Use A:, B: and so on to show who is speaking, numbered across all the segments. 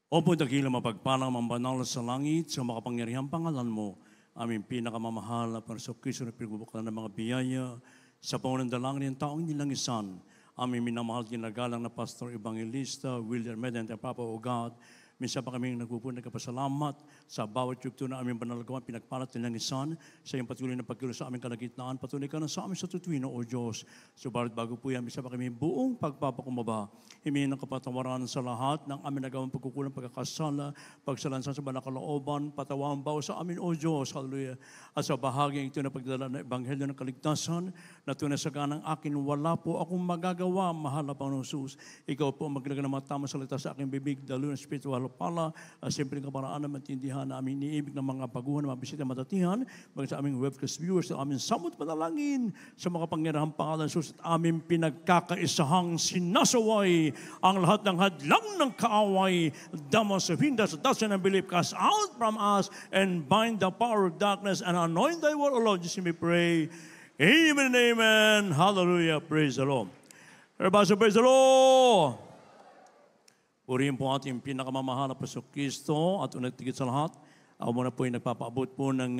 A: Opo, dakilang mapagpalang mambanal sa langit, sa makapangyarihang pangalan mo, aming pinakamamahal na Panginoon na pinagbubukan ng mga biyaya sa pangunang dalangin ng taong nilangisan. Aming minamahal ginagalang na Pastor Evangelista William Medente, Papa o God. Minsan pa kami nagpupunta kapasalamat sa bawat yugto na aming banalagawan, pinagpalat nilangisan sa iyong patuloy na pagkilos sa aming kalagitnaan. Patuloy ka na sa amin sa tutuwin, O Diyos. Subalit bago po yan, minsan pa kami buong pagpapakumbaba. Himingin ng kapatawaran sa lahat ng aming nagawang pagkukulang, pagkakasala, pagsalansan sa banal kalooban, patawang bawa sa amin, O Diyos. Hallelujah. At sa bahagi ito na pagdala ng Ebanghelyo ng Kaligtasan, na tunay sa ganang akin, wala po akong magagawa, mahal na Panginoon Jesus. Ikaw po ang maglaga ng mga tamang salita sa aking bibig, dalo ng spiritual pala, siyempre ng kaparaan na maintindihan na aming niibig ng mga baguhan, ng mga bisita matatihan, maging sa aming webcast viewers, sa aming samot panalangin, sa mga pangyarahang pangalan, susunod aming pinagkakaisahang sinasaway ang lahat ng hadlang ng kaaway, damas of hinders, doesn't believe, cast out from us, and bind the power of darkness, and anoint thy word, O Lord, just me pray. Amen and amen. Hallelujah. Praise the Lord. Everybody praise the Lord. Purihin po ating pinakamamahal na Panginoong Kristo at unat-tigit sa lahat. Ako muna po ay nagpapaabot po ng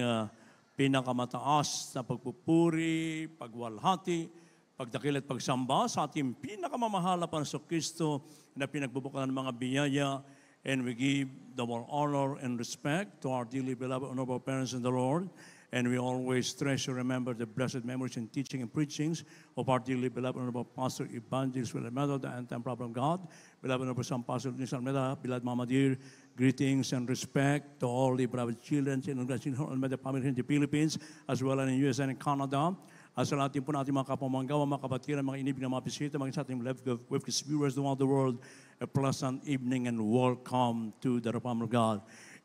A: pinakamataas na pagpupuri, pagwalhati, pagdakil at pagsamba sa ating pinakamamahal na Panginoong Kristo na pinagbubukan ng mga biyaya. And we give the more honor and respect to our dearly beloved honorable parents in the Lord. And we always treasure, remember the blessed memories and teaching and preachings of our dearly beloved honorable Pastor Evangelist William Medente, the end-time prophet of God. Beloved honorable Son Pastor Luis Almeida, beloved Mama dear, greetings and respect to all the beloved children in the Almeida family in the Philippines, as well as in US and in Canada. At sa lahat po natin mga kapamanggawa, mga kapatiran, mga inibig na mga bisita, mga sa ating webcast viewers throughout the world, a pleasant evening and welcome to the Republic of God.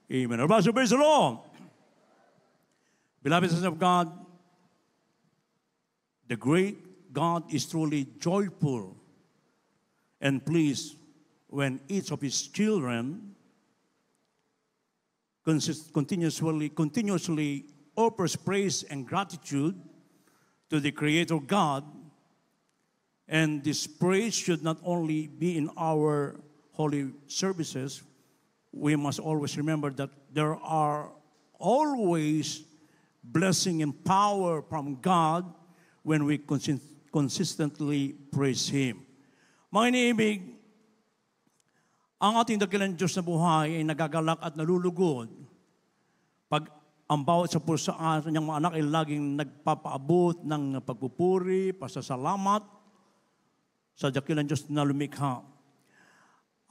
A: Amen. Everybody, praise the Lord. Beloved sons of God, the great God is truly joyful and pleased when each of His children continuously offers praise and gratitude to the Creator God. And this praise should not only be in our holy services. We must always remember that there are always blessing and power from God when we consistently praise Him. Mga iniibig, ang ating dakilang Diyos na buhay ay nagagalak at nalulugod pag ang bawat sa puso sa kanyang mga anak ay laging nagpapaabot ng pagpupuri, pasasalamat sa dakilang Diyos na lumikha.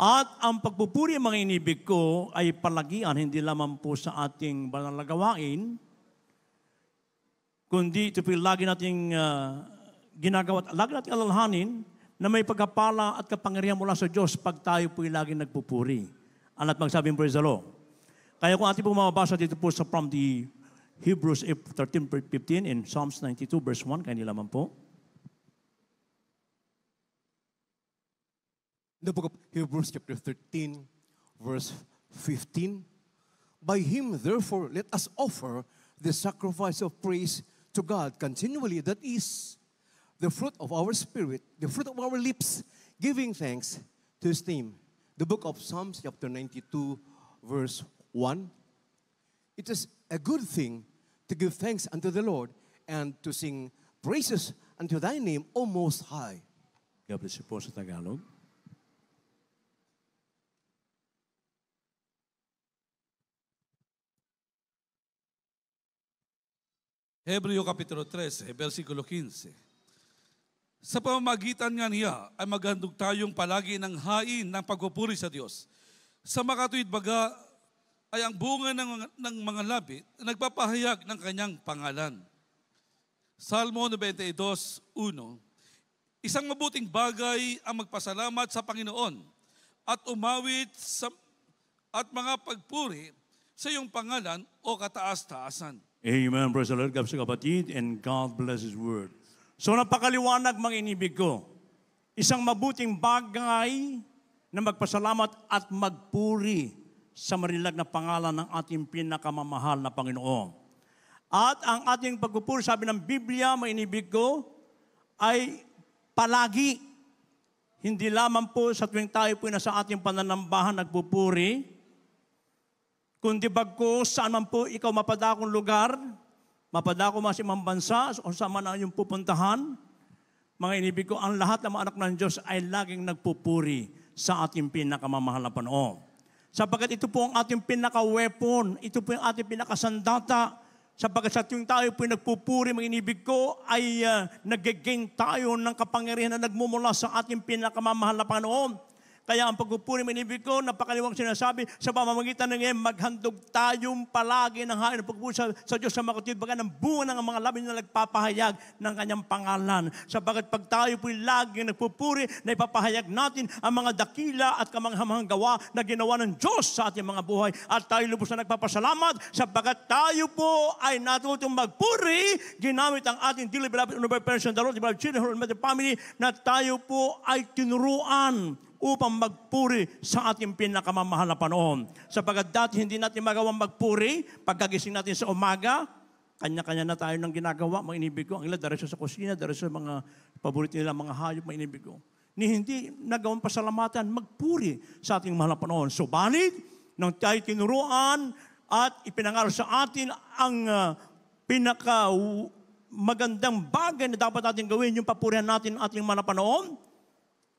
A: At ang pagpupuri, mga inibig ko, ay palagian hindi lamang po sa ating banal na gawain, kundi ito po lagi nating ginagawa at lagi nating alalahanin na may pagkapala at kapangyarihan mula sa Diyos pag tayo po lagi nagpupuri. At magsabing praise the Lord. Kaya kung ating po mababasa dito po sa from the Hebrews 13:15 in Psalms 92 verse 1, kaya nilaman po.
B: The book of Hebrews chapter 13 verse 15. By Him therefore let us offer the sacrifice of praise to God continually, that is the fruit of our spirit, the fruit of our lips, giving thanks to His name. The book of Psalms chapter 92 verse 1. It is a good thing to give thanks unto the Lord and to sing praises unto Thy name, O Most High.
A: God bless you po sa Tagalog.
C: Hebreo Kapitulo 13, versikulo 15. Sa pamamagitan nga niya ay maghandog tayong palagi ng hain ng pagpupuri sa Diyos. Sa makatuwid baga ay ang bunga ng mga labi na nagpapahayag ng kanyang pangalan. Salmo 92:1. Isang mabuting bagay ang magpasalamat sa Panginoon at umawit at mga pagpuri sa iyong pangalan o kataas-taasan.
A: Amen. Praise the Lord. God bless you, kapatid, and God bless His word. So napakaliwanag, mga inibig ko. Isang mabuting bagay na magpasalamat at magpuri sa marilag na pangalan ng ating pinakamamahal na Panginoon. At ang ating pagpupuri, sabi ng Biblia, mga inibig ko, ay palagi. hindi lamang po sa tuwing tayo po nasa ating pananambahan nagpupuri, kundi bagkus saan man po ikaw mapadakong lugar, mapadako man sa ibang bansa, o saan man ang iyong pupuntahan, mga inibig ko, ang lahat ng mga anak ng Diyos ay laging nagpupuri sa ating pinakamamahal na Panginoon. Sapagkat ito po ang ating pinaka-weapon, ito po ang ating pinakasandata, sapagkat sa tuwing tayo po nagpupuri, mga inibig ko, ay nag-gain tayo ng kapangyarihan na nagmumula sa ating pinakamamahal na Panginoon. Kaya ang pagpupuri, mga inibig ko, napakaliwang sinasabi, sa pamamagitan ng ngayon, maghandog tayong palagi ng hain ng pagpupuri sa Diyos sa makatid, baga ng bunga ng mga labi na nagpapahayag ng kanyang pangalan. Sapagkat pag tayo po'y lagi nagpupuri, na ipapahayag natin ang mga dakila at kamanghamanghang gawa na ginawa ng Diyos sa ating mga buhay. At tayo lubos na nagpapasalamat, sapagkat tayo po ay natutong magpuri, ginamit ang ating dearly beloved Honorable Parents and the Lord, the beloved children, Honorable Family, na tayo po ay tinuruan upang magpuri sa ating pinakamamahal na Panginoon. Sapagkat dati hindi natin magawang magpuri, pagkagising natin sa umaga, kanya-kanya na tayo ng ginagawa, mga inibig ko. Ang ilan, daras sa kusina, daras sa mga paborito nila, mga hayop, mga inibig ko. Hindi nagawang pasalamatan, magpuri sa ating mahal na Panginoon. Subalit, nang tayo tinuruan at ipinangaral sa atin ang pinaka magandang bagay na dapat natin gawin, yung papurihan natin ang ating mahal na Panginoon,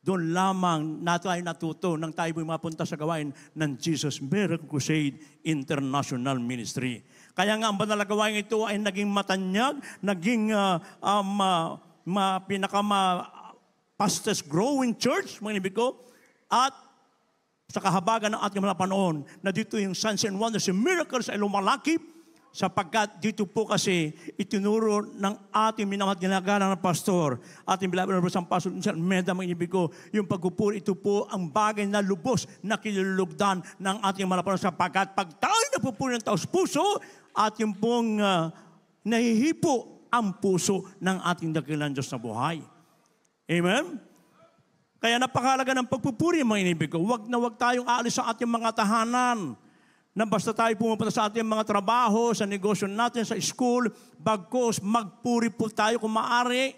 A: doon lamang na tayo natuto nang tayo po'y mapunta sa gawain ng Jesus Miracle Crusade International Ministry. Kaya nga ang banal na gawain ito ay naging matanyag, naging fastest growing church, mga ibig ko, at sa kahabagan ng ating mga panahon, na dito yung signs and wonders and miracles ay lumalaki, sapagkat dito po kasi itinuro ng ating minamahal ginagalang ng pastor, ating beloved Honorable Pastor Meda, mga inibig ko, yung pagpupuri, ito po ang bagay na lubos na kinulugdan ng ating malapanan, sapagkat pag tayo napupuri ng taos puso, ating pong nahihipo ang puso ng ating dakilang Diyos na buhay. Amen? Kaya napakahalaga ng pagpupuri, mga inibig ko. Huwag na huwag tayong aalis sa ating mga tahanan, na basta tayo pumunta sa ating mga trabaho, sa negosyo natin, sa school, bagkos, magpuri po tayo kung maaari.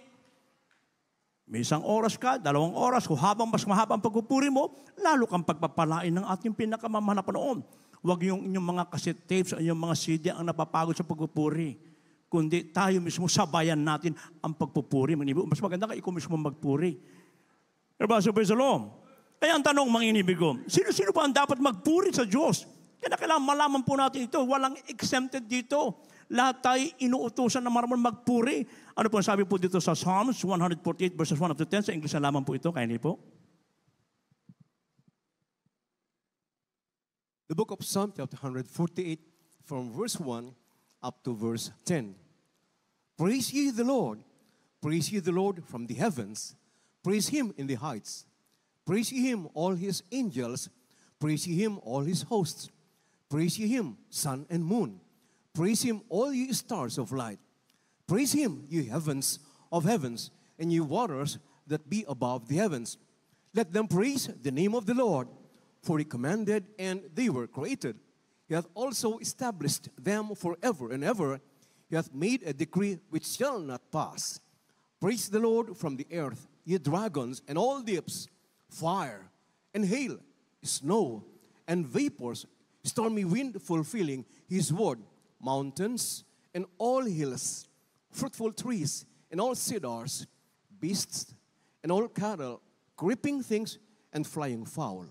A: May 1 oras ka, 2 oras, kung habang mas mahabang pagpupuri mo, lalo kang pagpapalain ng ating pinakamamahal na Panginoon. Huwag yung inyong mga cassette tapes, inyong mga CD ang napapagod sa pagpupuri. Kundi tayo mismo sabayan natin ang pagpupuri. Mas maganda ka ikaw mismo magpuri. Kaya ang tanong, mga inibig ko, sino ba ang dapat magpuri sa Diyos? Kaya kailangan malaman po natin ito. Walang exempted dito. Lahat tayo inuutosan na marunong magpuri. Ano po sabi po dito sa Psalms 148 verses 1 up to 10? Sa English na lamang po ito. Kaya po.
B: The book of Psalm chapter 148 from verse 1 up to verse 10. Praise ye the Lord. Praise ye the Lord from the heavens. Praise him in the heights. Praise ye him, all his angels. Praise ye him, all his hosts. Praise ye him, sun and moon. Praise him, all ye stars of light. Praise him, ye heavens of heavens, and ye waters that be above the heavens. Let them praise the name of the Lord, for he commanded, and they were created. He hath also established them forever and ever. He hath made a decree which shall not pass. Praise the Lord from the earth, ye dragons and all deeps, fire and hail, snow and vapors, stormy wind fulfilling his word, mountains and all hills, fruitful trees and all cedars, beasts and all cattle, creeping things and flying fowl.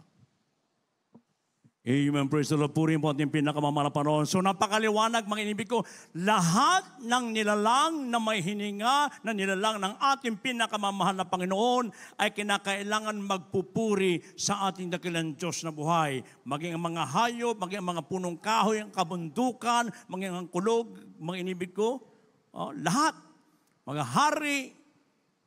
A: Amen. Praise the Lord. Purihin po ating pinakamamahal na Panginoon. So napakaliwanag, mga inibig ko, lahat ng nilalang na may hininga, na nilalang ng ating pinakamamahal na Panginoon ay kinakailangan magpupuri sa ating dakilang Diyos na buhay. Maging ang mga hayop, maging ang mga punong kahoy, ang kabundukan, maging ang kulog, mga inibig ko, lahat. Mga hari,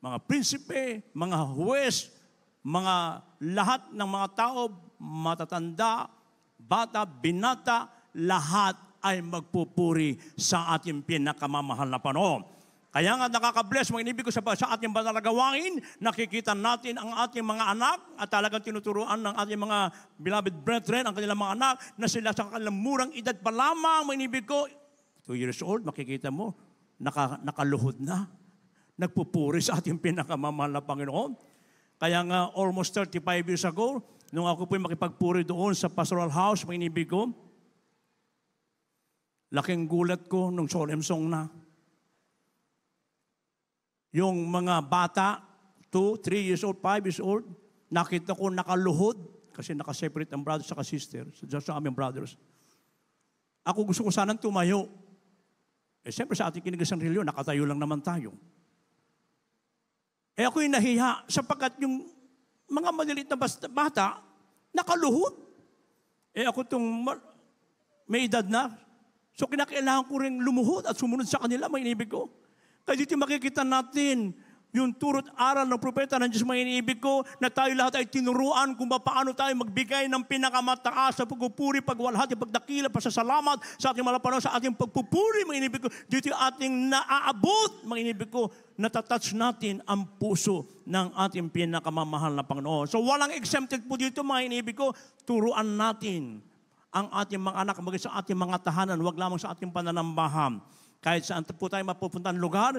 A: mga prinsipe, mga huwes, mga lahat ng mga tao, matatanda, bata, binata, lahat ay magpupuri sa ating pinakamamahal na Panginoon. Kaya nga nakaka-bless, mga inibig ko sa ating banal na gawain, nakikita natin ang ating mga anak at talagang tinuturuan ng ating mga beloved brethren, ang kanilang mga anak, na sila sa kanilang murang edad pa lamang, mga inibig ko, 2 years old, makikita mo, nakaluhod na, nagpupuri sa ating pinakamamahal na Panginoon. Kaya nga, almost 35 years ago, nung ako po'y makipagpuri doon sa pastoral house, mga inibig ko, laking gulat ko nung solemn song na. Yung mga bata, 2, 3 years old, 5 years old, nakita ko nakaluhod, kasi nakaseparate ang brothers sa sister, sa aming brothers. Ako gusto ko sanang tumayo. Siyempre sa ating kinigasang reliyon, nakatayo lang naman tayo. Ako'y nahiya sapagkat yung mga maliliit na bata, nakaluhod. Ako itong may edad na. So kinakailangan ko rin lumuhod at sumunod sa kanila, mga inibig ko. Kaya dito makikita natin yung turot aral ng propeta ng Diyos, mga inibig ko, na tayo lahat ay tinuruan kung paano tayo magbigay ng pinakamataas sa pagpupuri, pagwalhati, pagdakila, pasasalamat sa ating malapanong, sa ating pagpupuri, mga inibig ko. Dito yung ating naaabot, mga inibig ko, natatouch natin ang puso ng ating pinakamamahal na Panginoon. So walang exempted po dito, mga inibig ko, turuan natin ang ating mga anak, maging sa ating mga tahanan, wag lamang sa ating pananambahan. Kahit saan po tayo mapupuntahan lugar,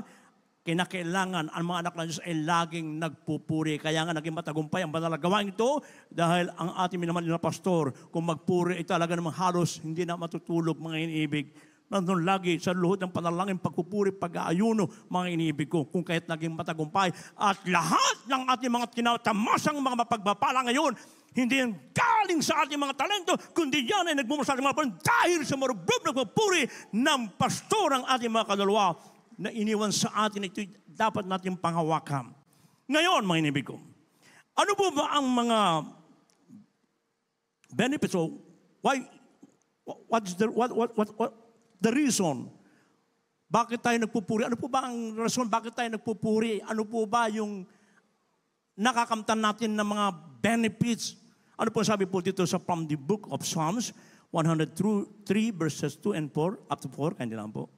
A: kinakailangan ang mga anak ng Diyos ay laging nagpupuri. Kaya nga naging matagumpay ang banal na gawain ito dahil ang ating minamahal na pastor, kung magpuri ay talaga namang halos hindi na matutulog, mga iniibig. Nandun lagi sa luhod ng panalangin, pagpupuri, pag-aayuno, mga iniibig ko, kung kahit naging matagumpay. At lahat ng ating mga tinatamasang mga mapagpapala ngayon, hindi yan galing sa ating mga talento, kundi yan ay nagmumula sa ating mga panahon dahil sa marubog na pagpupuri ng pastor ang ating mga kaluluwa na iniwan sa atin, ito dapat natin panghawakan. Ngayon, mga inibig ko, ano po ba ang mga benefits o what the reason bakit tayo nagpupuri? Ano po ba ang rason bakit tayo nagpupuri? Ano po ba yung nakakamtan natin ng mga benefits? Ano po sabi po dito sa from the book of Psalms 103 verses 2 and 4 up to 4, kaya lang po.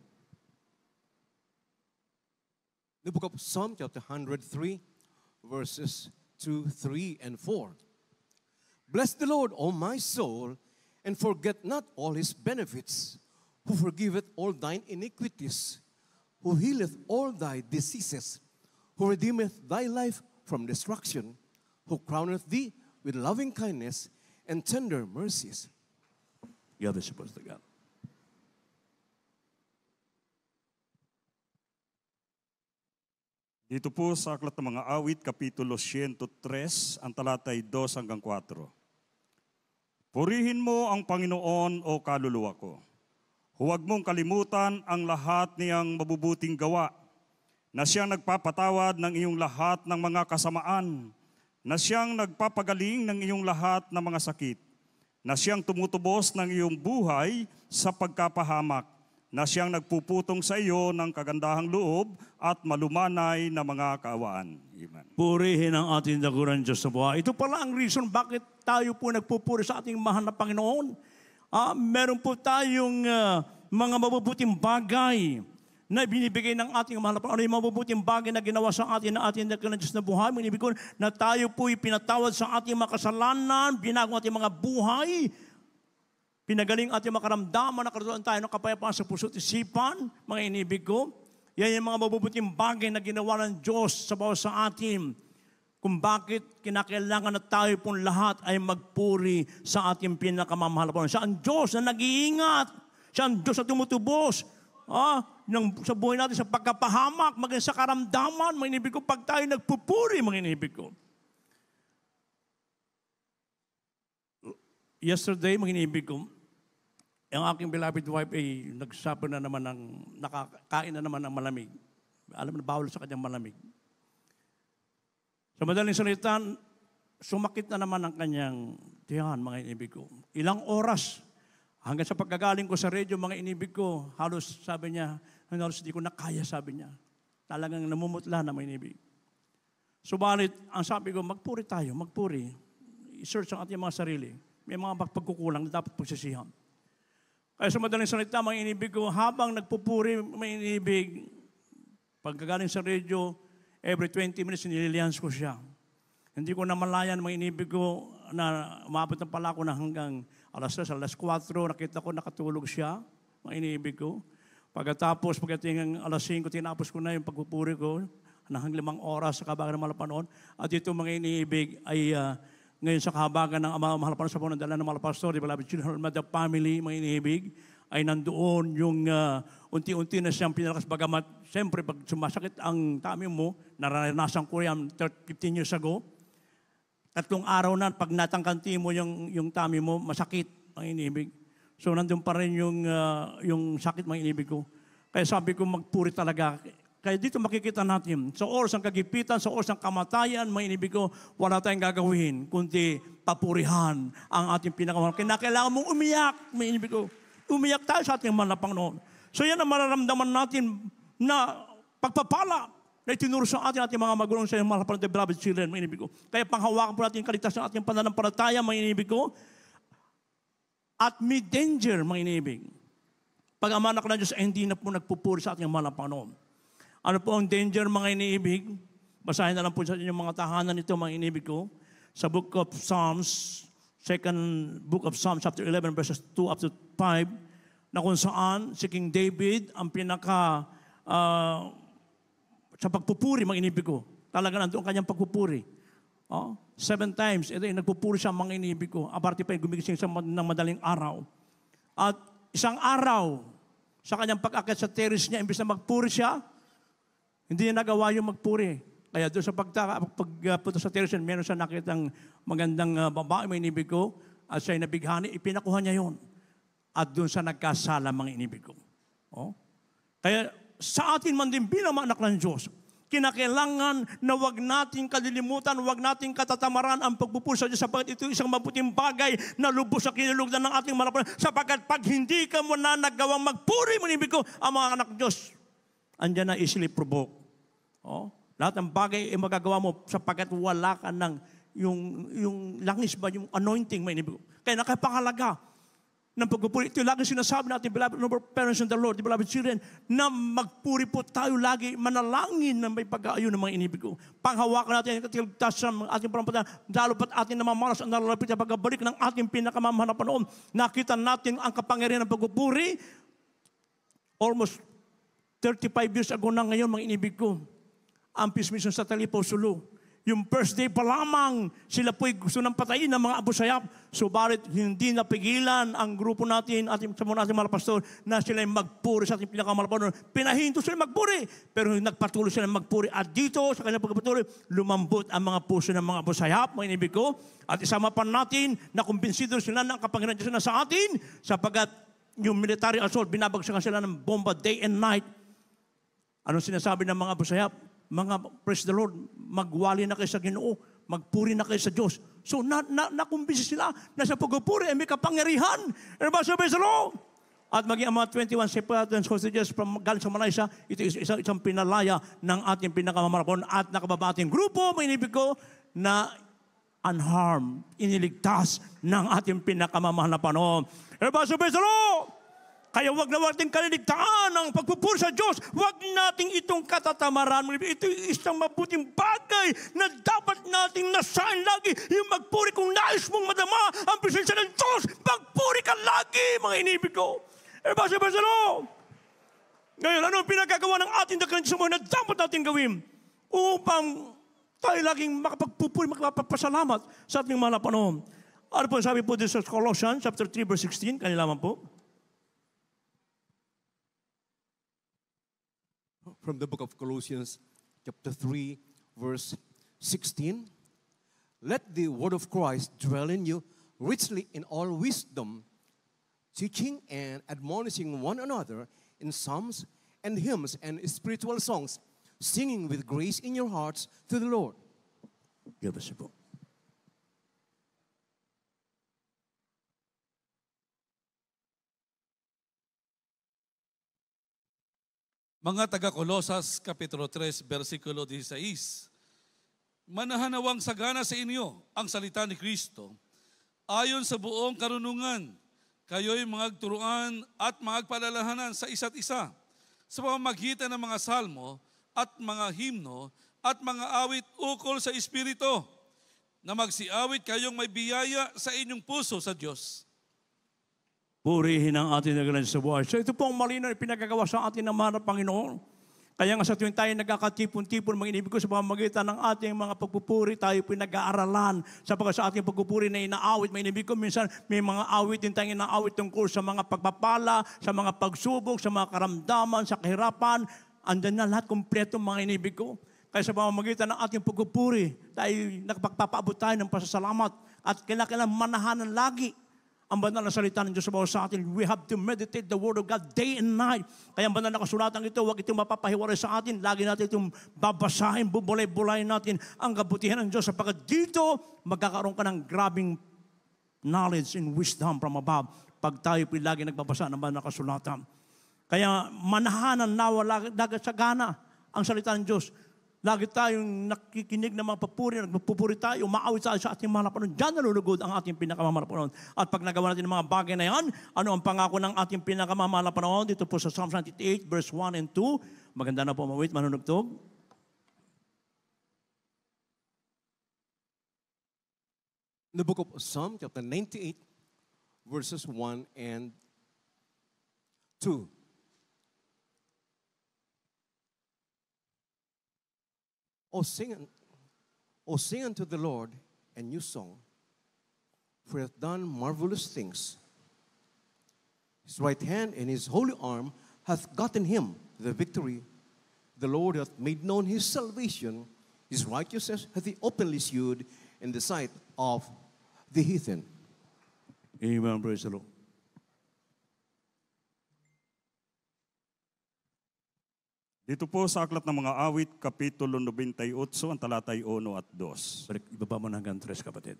B: The book of Psalm, chapter 103, verses 2, 3, and 4. Bless the Lord, O my soul, and forget not all his benefits, who forgiveth all thine iniquities, who healeth all thy diseases, who redeemeth thy life from destruction, who crowneth thee with loving kindness and tender mercies.
A: You are supposed to God.
D: Dito po sa Aklat ng Mga Awit, Kapitulo 103, ang talatay 2 hanggang 4. Purihin mo ang Panginoon o kaluluwa ko. Huwag mong kalimutan ang lahat niyang mabubuting gawa, na siyang nagpapatawad ng iyong lahat ng mga kasamaan, na siyang nagpapagaling ng iyong lahat ng mga sakit, na siyang tumutubos ng iyong buhay sa pagkapahamak, na siyang nagpuputong sa iyo ng kagandahang loob at malumanay na mga kaawaan. Amen.
A: Purihin ang ating dakuran Diyos sa buhay. Ito pala ang reason bakit tayo po nagpupuri sa ating mahal na Panginoon. Meron po tayong mga mabubuting bagay na binibigay ng ating mahal na Panginoon. Ano yung mabubuting bagay na ginawa sa atin na ating dakuran Diyos na buhay? Ibig ko na tayo po pinatawad sa ating mga kasalanan, binago ating mga buhay, pinagaling ating makaramdaman, nakaroon tayo ng kapayapaan sa puso't isipan, mga inibig ko. Yan yung mga mabubuting bagay na ginawa ng Diyos sa bawat sa atin. Kung bakit kinakailangan na tayo pong lahat ay magpuri sa ating pinakamamahal. Siya ang Diyos na nag-iingat. Siya ang Diyos na tumutubos. Sa buhay natin, sa pagkapahamak, maging sa karamdaman, mga inibig ko, pag tayo nagpupuri, mga inibig ko. Yesterday, mga inibig ko, ang aking beloved wife ay nagsabi na naman nakakain na naman ng malamig. Alam na, bawal sa kanyang malamig. Sa madaling salita, sumakit na naman ang kanyang tiyan, mga inibig ko. Ilang oras, hanggang sa pagkagaling ko sa radyo, mga inibig ko, halos sabi niya, halos di ko na kaya, sabi niya. Talagang namumutla na, mga inibig. Subalit, ang sabi ko, magpuri tayo, magpuri. I-search ang ating mga sarili. May mga pagkukulang na dapat pagsisihan. Kaya sa madaling salita, mga inibig ko, habang nagpupuri, mga inibig, pagkagaling sa radio, every 20 minutes, nililians ko siya. Hindi ko na malayan, mga inibig ko, na umabot na pala ako na hanggang alas 3, alas 4, nakita ko nakatulog siya, mga inibig ko. Pagkatapos, pagdating alas 5, tinapos ko na yung pagpupuri ko, hanggang 5 oras sa kahabagan ng mahal na panahon. At ito mga iniibig ay ngayon sa kahabagan ng mahal na panahon sa panandala ng mahal na pastor, the beloved children of the family, mga iniibig, ay nandoon yung unti-unti na siyang pinalakas. Bagamat, siyempre, pag sumasakit ang tummy mo, naranasan ko yan 15 years ago, 3 araw na, pag natangkanti mo yung tummy mo, masakit ang iniibig. So, nandun pa rin yung sakit mga iniibig ko. Kaya sabi ko, magpuri talaga. Kaya dito makikita natin, sa oras ng kagipitan, sa oras ng kamatayan, mga inibig ko, wala tayong gagawin, kundi papurihan ang ating pinakamahal. Kailangan mong umiyak, mga inibig ko. Umiyak tayo sa ating mahal na Panginoon. So yan ang mararamdaman natin na pagpapala na itinuro sa ating mga magulang sa mahal na Panginoon, the beloved children, mga inibig ko. Kaya panghawakan po natin yung kaligtasan ng ating pananampalataya, mga inibig ko. At may danger, mga inibig. Pag ang anak na Diyos ay hindi na po nagpupuri sa ating mahal na Panginoon. Ano po ang danger, mga iniibig? Basahin na lang po sa inyong mga tahanan nito, mga iniibig ko. Sa book of Psalms, second book of Psalms, chapter 11, verses 2 up to 5, na kung saan si King David ang pinaka sa pagpupuri, mga iniibig ko. Talaga nandoon kanyang pagpupuri. 7 times, ito yung nagpupuri siya, mga iniibig ko. Aparte pa yung gumigising siya ng madaling araw. At isang araw, sa kanyang pag-akit sa terrace niya, imbis na magpuri siya, hindi niya nagawa yung magpuri. Kaya doon sa pagpunta sa terrace, meron siya nakitang magandang babae, may inibig ko, at siya'y nabighani, ipinakuha niya yun. At doon sa nagkasala, mga inibig ko. Kaya sa atin man din bilang mga anak ng Diyos, kinakailangan na wag nating kalilimutan, wag nating katatamaran ang pagpupuri sa Diyos sapagkat ito isang mabuting bagay na lubos sa kinulugdan ng ating malapan. Sapagkat pag hindi ka mo na nagawang magpuri, mga inibig ko, ang mga anak ng Diyos, andyan na easily provoke. Lahat ng bagay ay magagawa mo sapagkat wala ka ng yung langis ba, yung anointing, may inibig. Kaya nakapangalaga ng pagpupuri. Ito lagi sinasabi natin, beloved parents in the Lord, the beloved children, na magpuri po tayo lagi, manalangin na may pag-aayon ng mga inibig ko. Panghawakan natin ang katigtasan ng ating panampalataya, lalo pat ating namamalas ang nalalapit na pagbalik ng ating pinakamamahal na panahon. Nakita natin ang kapangyarihan ng pagpupuri almost 35 years ago na ngayon, mga inibig ko. Ang Peace Mission sa Talipaw, Sulu. Yung first day pa lamang, sila po'y gusto ng patayin ng mga Abu Sayyaf. Subalit, hindi napigilan ang grupo natin, sa mga ating mga pastor, na sila magpuri sa ating pinakamalapanoon. Pinahinto sila magpuri, pero nagpatuloy sila magpuri. At dito, sa kanyang pagpatuloy, lumambot ang mga puso ng mga Abu Sayyaf, mga inibig ko. At isama pa natin na kumbinsido sila ng kapangyarihan Diyos na sa atin, sapagat yung military assault, binabagsakan sila ng bomba day and night. Anong sinasabi ng mga Abu Sayyaf? Mga, praise the Lord, magwali na kayo sa Ginoo, magpuri na kayo sa Diyos. So, nakumbisi sila na sa pagpupuri ay may kapangyarihan. Ano ba sabi sa Lord? At maging ang mga 21 Separatists hostages from galing sa Malaysia, ito isang pinalaya ng ating pinakamamarapon at nakababa ating grupo, may inibig ko, na unharmed, iniligtas ng ating pinakamamahal na panahon. Ano ba sabi sa Lord? Kaya wag na nating kaliligtaan ang pagpupuri sa Diyos. Wag nating itong katatamaran. Ito isang mabuting bagay na dapat nating nasain lagi. Yung magpuri kung nais mong madama ang presensya ng Diyos. Magpuri ka lagi, mga inibig ko. Basa-basa no. Ngayon, ano ang pinagagawa ng ating dakilang Diyos na dapat natin gawin upang tayo laging makapagpupuri, makapagpasalamat sa ating mga panahon. Ano po sabi po dito sa Colossians chapter 3 verse 16, kanila man po.
B: From the book of Colossians, chapter 3, verse 16. Let the word of Christ dwell in you richly in all wisdom, teaching and admonishing one another in psalms and hymns and spiritual songs, singing with grace in your hearts to the Lord.
A: Give us a book.
C: Mga taga-Kolosas, Kapitulo 3, versikulo 16. Manahanawang sagana sa inyo ang salita ni Kristo, ayon sa buong karunungan, kayo'y magturuan at magpalalahanan sa isa't isa, sa pamamagitan ng mga salmo at mga himno at mga awit ukol sa Espiritu, na magsiawit kayong may biyaya sa inyong puso sa Diyos.
A: Purihin ang ating nagalan sa buhay. So ito po ang malinaw na pinagagawa sa atin ng mahal na Panginoon. Kaya nga sa tuwing tayo nagkakatipon-tipon, mga inibig ko sa pamamagitan ng ating mga pagpupuri, tayo po nag-aaralan sapagkat sa ating pagpupuri na inaawit. Mga inibig ko, minsan may mga awit din tayong inaawit tungkol sa mga pagpapala, sa mga pagsubok, sa mga karamdaman, sa kahirapan. Andyan na lahat kumpleto, mga inibig ko. Kaya sa pamamagitan ng ating pagpupuri, tayo nagpagpapaabot tayo ng pasasalamat at kailangan manahanan lagi ang banal na salita ng Diyos sa atin. We have to meditate the Word of God day and night. Kaya ang banal na kasulatan ito, huwag itong mapapahiwalay sa atin. Lagi natin itong babasahin, bubulay-bulayin natin ang kabutihan ng Diyos. Sapagkat dito, magkakaroon ka ng grabing knowledge and wisdom from above pag tayo po lagi nagbabasa ng banal na kasulatan. Kaya manahanan nawa lagi sa gana ang salita ng Diyos. Lagi tayong nakikinig ng mga papuri, nagpupuri tayo, umaawit tayo sa ating mga napanon. Diyan nalulugod ang ating pinakamamalapanon. At pag nagawa natin ng mga bagay na yan, ano ang pangako ng ating pinakamamalapanon? Dito po sa Psalm 98, verse 1 and 2. Maganda na po mawit, manunugtog.
B: In the book of Psalm, chapter 98, verses 1 and 2. O sing unto the Lord a new song, for he hath done marvelous things. His right hand and his holy arm hath gotten him the victory. The Lord hath made known his salvation. His righteousness hath he openly shewed in the sight of the heathen.
A: Amen. Praise the Lord.
D: Dito po sa Aklat ng Mga Awit, Kapitulo 98, ang talatay 1 at 2.
A: Balik, ibaba mo na hanggang 3, kapatid.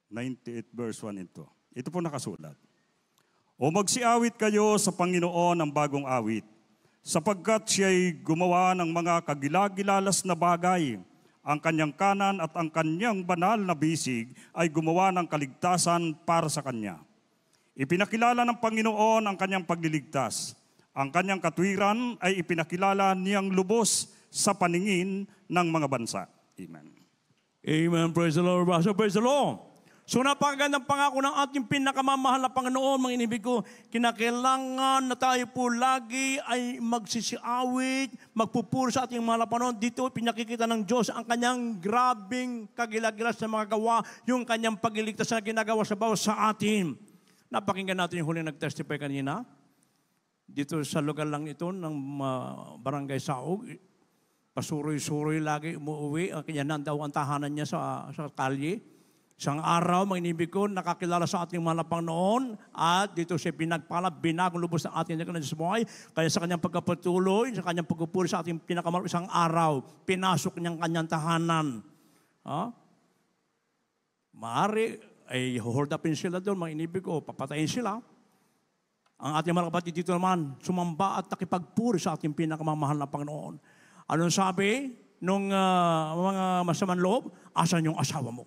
D: 98 verse 1 ito. Ito po nakasulat. O magsiawit kayo sa Panginoon ng bagong awit, sapagkat siya'y gumawa ng mga kagilagilalas na bagay. Ang kanyang kanan at ang kanyang banal na bisig ay gumawa ng kaligtasan para sa kanya. Ipinakilala ng Panginoon ang kanyang pagliligtas. Ang kanyang katwiran ay ipinakilala niyang lubos sa paningin ng mga bansa. Amen.
A: Amen. Praise the Lord. Praise the Lord. So napakagandang pangako ng ating pinakamamahal na Panginoon, mga inibig ko, kinakailangan na tayo po lagi ay magsisiawit, magpupuro sa ating mga Panginoon. Dito pinakikita ng Diyos ang kanyang grabing kagilagilas na mga gawa, yung kanyang pagliligtas na ginagawa sa bawat sa atin. Napakinggan natin yung huling nag-testify kanina. Dito sa lugar lang ito ng Barangay Saog, pasuroy-suroy lagi umuwi. Kanya nandaw ang tahanan niya sa kalye. Isang araw, mga inibig ko, nakakilala sa ating mga Panginoon at dito siya pinagpala, binagong lubos ng ating Diyos sa buhay. Kaya sa kanyang pagkapatuloy, sa kanyang pagpupuri sa ating pinakamalaki isang araw, pinasok niyang kanyang tahanan. Maaari, ay hold upin sila doon, mga inibig ko, papatayin sila. Ang ating mga kapatid dito naman, sumamba at nakipagpuri sa ating pinakamamahal na Panginoon. Anong sabi nung mga masamang loob? Asan yung asawa mo?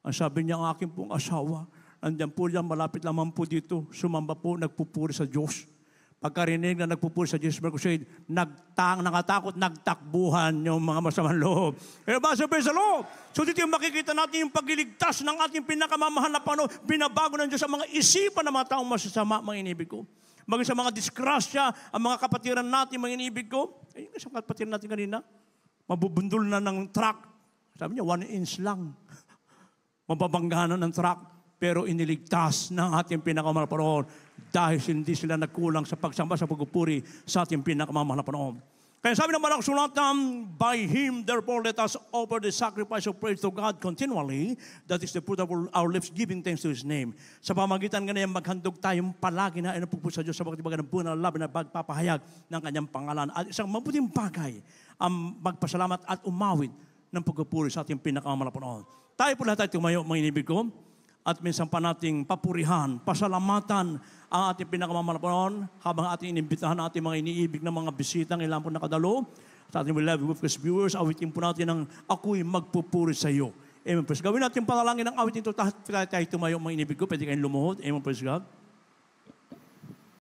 A: Ang sabi niya, ang aking pong asawa, nandiyan po yan, malapit lamang po dito, sumamba po, nagpupuri sa Diyos. Pagkarinig na nagpupuri sa Jesus, nakatakot, nagtakbuhan yung mga masamang loob. Kaya ba, sabi sa loob? So dito yung makikita natin yung pagliligtas ng ating pinakamamahal na Panginoon. Binabago ng Diyos ang mga isipan ng mga taong masasama, mga inibig ko. Maging sa mga disgrasya, ang mga kapatiran natin, mga inibig ko. Yung isang kapatiran natin kanina, mabubundol na ng truck. Sabi niya, 1 inch lang. Mababangganan ng truck. Pero iniligtas ng ating pinakamamahal na Panginoon dahil hindi sila nagkulang sa pagsamba sa pagpupuri sa ating pinakamamahal na Panginoon. Kaya sabi ng Banal na Kasulatan, by Him, therefore, let us offer the sacrifice of praise to God continually. That is the fruit of our lips, giving thanks to His name. Sa pamagitan ganyan, maghandog tayong palagi na inapupuri sa Diyos sa pagkatibagan ng bunal na laban na pagpapahayag ng kanyang pangalan. At isang mabuting bagay ang magpasalamat at umawit ng pagpupuri sa ating pinakamamahal na Panginoon. Tayo po lahat tayo tumayo, mga inibig ko. At minsan pa nating papurihan, pasalamatan ang ating pinakamamahal na Panginoon habang ating inimbitahan ang ating mga iniibig na mga bisitang ilan po nakadalo. Sa ating beloved Witness viewers, awitin po natin ang ako'y magpupuri sa iyo. Amen. Praise God. Gawin natin panalangin ng awit nito. Tayo tumayo, mga inibig ko. Pwede kayong lumuhod. Amen. Praise God.